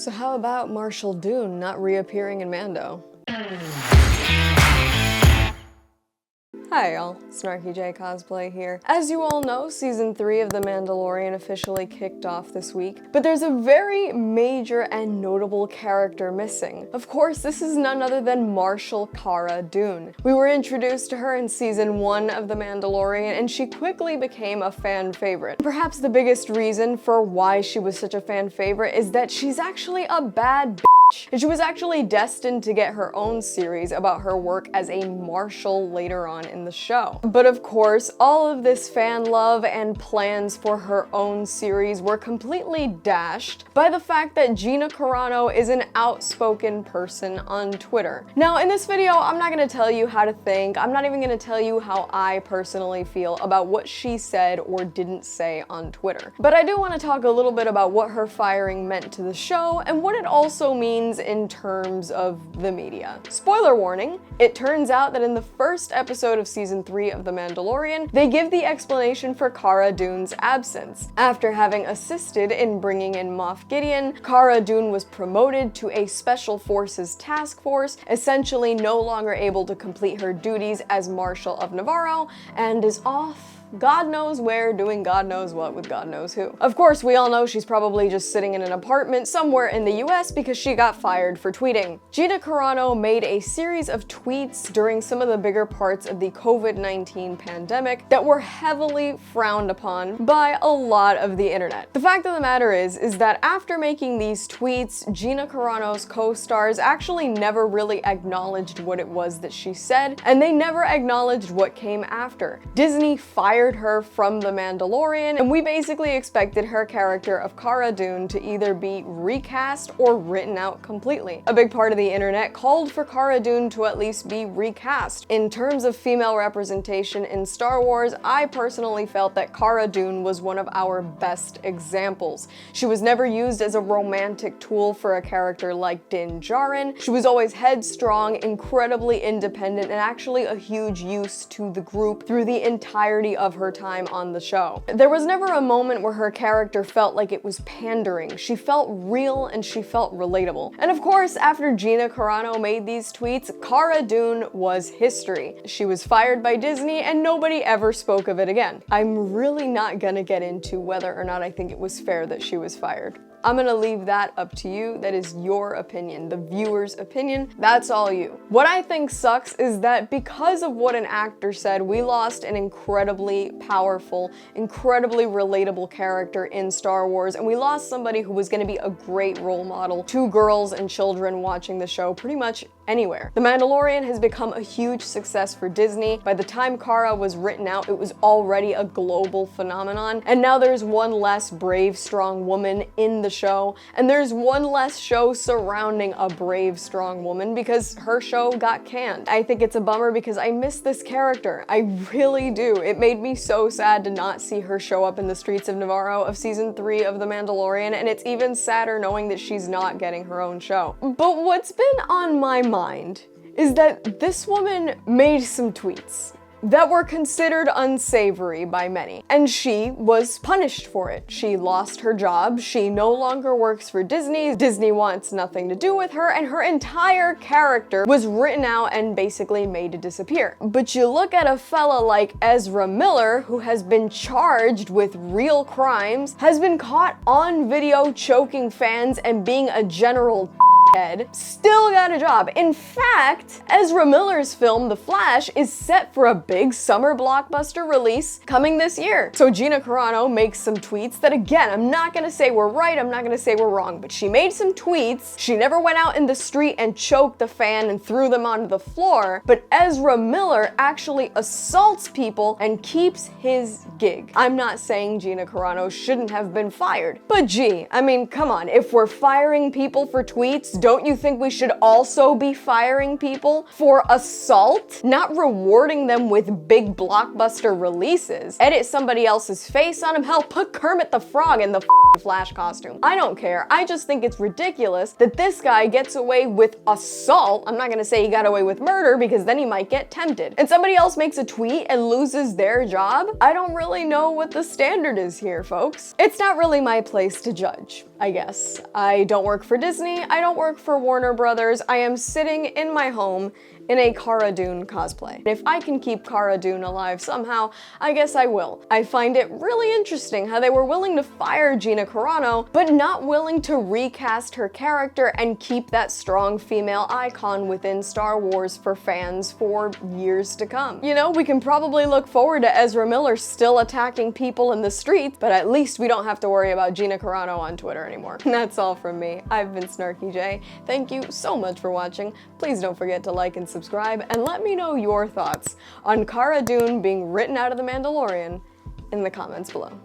So how about Marshall Dune not reappearing in Mando? Hi y'all, Snarky J Cosplay here. As you all know, season 3 of The Mandalorian officially kicked off this week, but there's a very major and notable character missing. Of course, this is none other than Marshall Cara Dune. We were introduced to her in season 1 of The Mandalorian, and she quickly became a fan favorite. Perhaps the biggest reason for why she was such a fan favorite is that she's actually a bad bitch. And she was actually destined to get her own series about her work as a marshal later on in the show. But of course, all of this fan love and plans for her own series were completely dashed by the fact that Gina Carano is an outspoken person on Twitter. Now, in this video, I'm not gonna tell you how to think. I'm not even gonna tell you how I personally feel about what she said or didn't say on Twitter. But I do want to talk a little bit about what her firing meant to the show and what it also means in terms of the media. Spoiler warning, it turns out that in the first episode of season 3 of The Mandalorian, they give the explanation for Cara Dune's absence. After having assisted in bringing in Moff Gideon, Cara Dune was promoted to a Special Forces task force, essentially no longer able to complete her duties as Marshal of Navarro, and is off God knows where, doing God knows what with God knows who. Of course, we all know she's probably just sitting in an apartment somewhere in the US because she got fired for tweeting. Gina Carano made a series of tweets during some of the bigger parts of the COVID-19 pandemic that were heavily frowned upon by a lot of the internet. The fact of the matter is that after making these tweets, Gina Carano's co-stars actually never really acknowledged what it was that she said, and they never acknowledged what came after. Disney fired her from The Mandalorian, and we basically expected her character of Cara Dune to either be recast or written out completely. A big part of the internet called for Cara Dune to at least be recast. In terms of female representation in Star Wars, I personally felt that Cara Dune was one of our best examples. She was never used as a romantic tool for a character like Din Djarin. She was always headstrong, incredibly independent, and actually a huge use to the group through the entirety of her time on the show. There was never a moment where her character felt like it was pandering. She felt real and she felt relatable. And of course, after Gina Carano made these tweets, Cara Dune was history. She was fired by Disney and nobody ever spoke of it again. I'm really not gonna get into whether or not I think it was fair that she was fired. I'm gonna leave that up to you. That is your opinion, the viewer's opinion. That's all you. What I think sucks is that because of what an actor said, we lost an incredibly powerful, incredibly relatable character in Star Wars, and we lost somebody who was gonna be a great role model to girls and children watching the show pretty much anywhere. The Mandalorian has become a huge success for Disney. By the time Cara was written out, it was already a global phenomenon, and now there's one less brave, strong woman in the show, and there's one less show surrounding a brave, strong woman because her show got canned. I think it's a bummer because I miss this character. I really do. It made me so sad to not see her show up in the streets of Navarro of season 3 of The Mandalorian, and it's even sadder knowing that she's not getting her own show. But what's been on my mind is that this woman made some tweets that were considered unsavory by many, and she was punished for it. She lost her job, she no longer works for Disney, Disney wants nothing to do with her, and her entire character was written out and basically made to disappear. But you look at a fella like Ezra Miller, who has been charged with real crimes, has been caught on video choking fans and being a general head, still got a job. In fact, Ezra Miller's film, The Flash, is set for a big summer blockbuster release coming this year. So Gina Carano makes some tweets that, again, I'm not gonna say we're right, I'm not gonna say we're wrong, but she made some tweets. She never went out in the street and choked the fan and threw them onto the floor, but Ezra Miller actually assaults people and keeps his gig. I'm not saying Gina Carano shouldn't have been fired, but gee, I mean, come on, if we're firing people for tweets, don't you think we should also be firing people for assault? Not rewarding them with big blockbuster releases. Edit somebody else's face on him. Hell, put Kermit the Frog in the Flash costume. I don't care. I just think it's ridiculous that this guy gets away with assault. I'm not gonna say he got away with murder because then he might get tempted. And somebody else makes a tweet and loses their job? I don't really know what the standard is here, folks. It's not really my place to judge, I guess. I don't work for Disney. I don't work for Warner Brothers. I am sitting in my home in a Cara Dune cosplay. If I can keep Cara Dune alive somehow, I guess I will. I find it really interesting how they were willing to fire Gina Carano, but not willing to recast her character and keep that strong female icon within Star Wars for fans for years to come. You know, we can probably look forward to Ezra Miller still attacking people in the streets, but at least we don't have to worry about Gina Carano on Twitter anymore. And that's all from me. I've been Snarky J. Thank you so much for watching. Please don't forget to like and subscribe, and let me know your thoughts on Cara Dune being written out of The Mandalorian in the comments below.